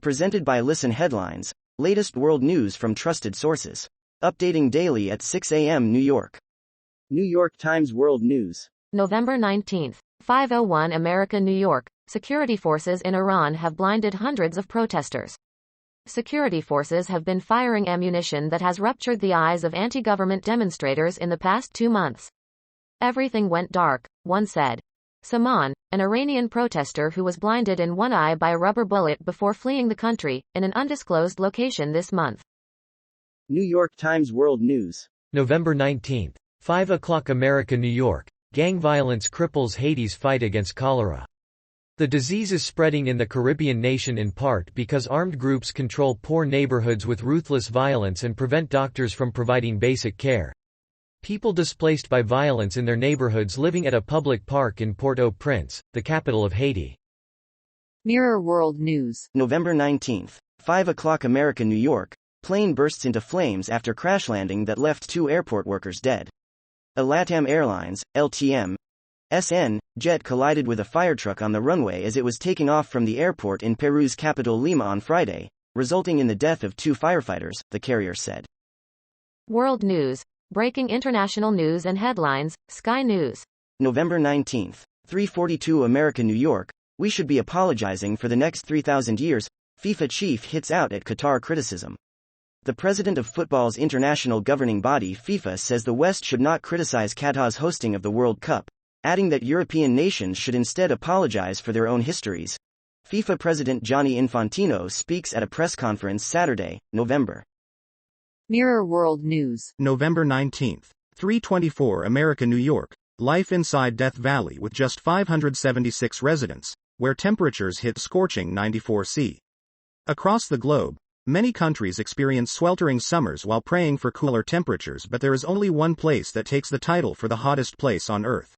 Presented by Listen Headlines, latest world news from trusted sources. Updating daily at 6 a.m. New York. New York Times World News. November 19, 5:01 America, New York. Security forces in Iran have blinded hundreds of protesters. Security forces have been firing ammunition that has ruptured the eyes of anti-government demonstrators in the past 2 months. Everything went dark, one said. Saman, an Iranian protester who was blinded in one eye by a rubber bullet before fleeing the country, in an undisclosed location this month. New York Times World News. November 19, 5 o'clock America, New York. Gang violence cripples Haiti's fight against cholera. The disease is spreading in the Caribbean nation in part because armed groups control poor neighborhoods with ruthless violence and prevent doctors from providing basic care. People displaced by violence in their neighborhoods living at a public park in Port-au-Prince, the capital of Haiti. Mirror World News. November 19, 5 o'clock America, New York. Plane bursts into flames after crash landing that left 2 airport workers dead. A LATAM Airlines, LTM, SN, jet collided with a firetruck on the runway as it was taking off from the airport in Peru's capital Lima on Friday, resulting in the death of 2 firefighters, the carrier said. World News. Breaking international news and headlines, Sky News. November 19, 3:42 America, New York. We should be apologizing for the next 3,000 years, FIFA chief hits out at Qatar criticism. The president of football's international governing body FIFA says the West should not criticize Qatar's hosting of the World Cup, adding that European nations should instead apologize for their own histories. FIFA President Gianni Infantino speaks at a press conference Saturday, November. Mirror World News. November 19, 3:24 America, New York. Life inside Death Valley with just 576 residents, where temperatures hit scorching 94 C. Across the globe, many countries experience sweltering summers while praying for cooler temperatures, but there is only one place that takes the title for the hottest place on Earth.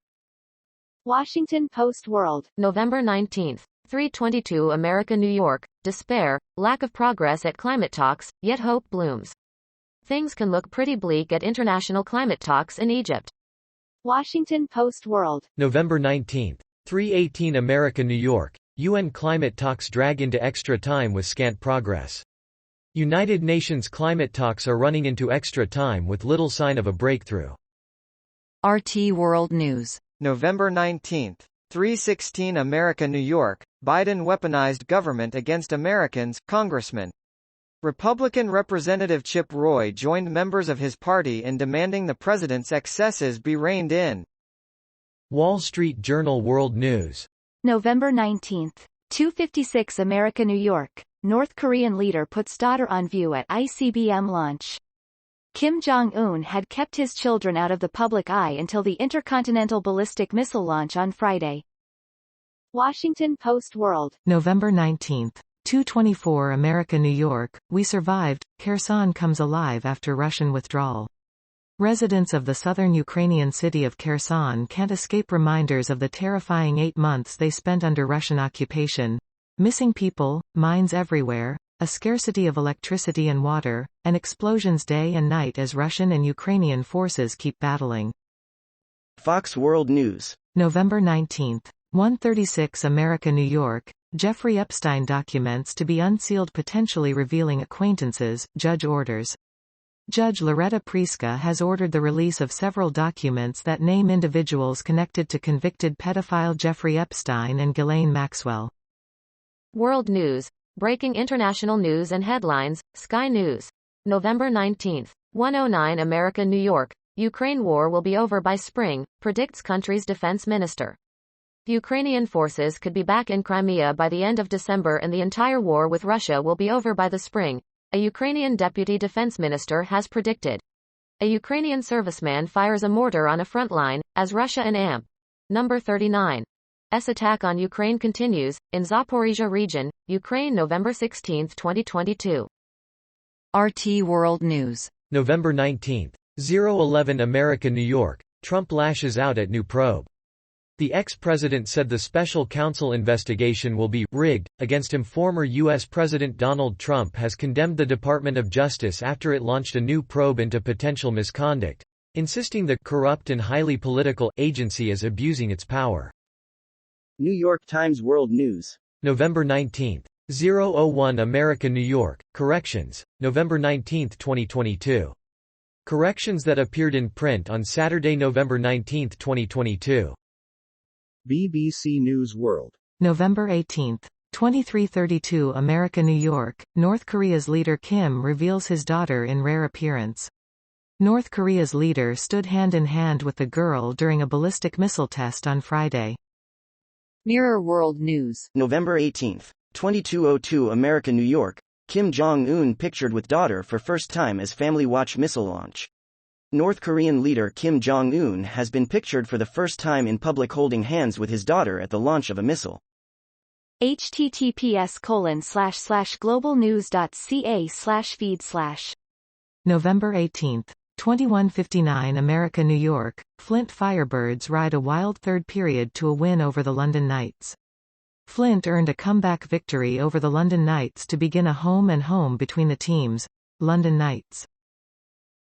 Washington Post World. November 19, 3:22 America, New York. Despair, lack of progress at climate talks, yet hope blooms. Things can look pretty bleak at international climate talks in Egypt. Washington Post World. November 19, 3:18 America, New York. UN climate talks drag into extra time with scant progress. United Nations climate talks are running into extra time with little sign of a breakthrough. RT World News. November 19, 3:16 America, New York. Biden weaponized government against Americans, Congressman. Republican Representative Chip Roy joined members of his party in demanding the president's excesses be reined in. Wall Street Journal World News. November 19, 2:56 America, New York. North Korean leader puts daughter on view at ICBM launch. Kim Jong-un had kept his children out of the public eye until the intercontinental ballistic missile launch on Friday. Washington Post World. November 19, 2:24 America, New York. We survived. Kherson comes alive after Russian withdrawal. Residents of the southern Ukrainian city of Kherson can't escape reminders of the terrifying 8 months they spent under Russian occupation. Missing people, mines everywhere, a scarcity of electricity and water, and explosions day and night as Russian and Ukrainian forces keep battling. Fox World News. November 19, 1:36 America, New York. Jeffrey Epstein documents to be unsealed, potentially revealing acquaintances, judge orders. Judge Loretta Preska has ordered the release of several documents that name individuals connected to convicted pedophile Jeffrey Epstein and Ghislaine Maxwell. World News. Breaking international news and headlines, Sky News. November 19, 1:09 America, New York. Ukraine war will be over by spring, predicts country's defense minister. Ukrainian forces could be back in Crimea by the end of December and the entire war with Russia will be over by the spring, a Ukrainian deputy defense minister has predicted. A Ukrainian serviceman fires a mortar on a front line, as Russia and AMP. Number 39. S attack on Ukraine continues, in Zaporizhzhia region, Ukraine November 16, 2022. RT World News. November 19, 0:11 America, New York. Trump lashes out at new probe. The ex-president said the special counsel investigation will be rigged against him. Former U.S. President Donald Trump has condemned the Department of Justice after it launched a new probe into potential misconduct, insisting the corrupt and highly political agency is abusing its power. New York Times World News. November 19, 001 America New York, Corrections, November 19, 2022. Corrections that appeared in print on Saturday, November 19, 2022. BBC News World. November 18, 2332 America New York, North Korea's leader Kim reveals his daughter in rare appearance. North Korea's leader stood hand in hand with the girl during a ballistic missile test on Friday. Mirror World News. November 18, 2202 America New York, Kim Jong-un pictured with daughter for first time as family watch missile launch. North Korean leader Kim Jong-un has been pictured for the first time in public holding hands with his daughter at the launch of a missile. https://globalnews.ca/feed/. November 18, 2159 America New York, Flint Firebirds ride a wild third period to a win over the London Knights. Flint earned a comeback victory over the London Knights to begin a home-and-home between the teams. London Knights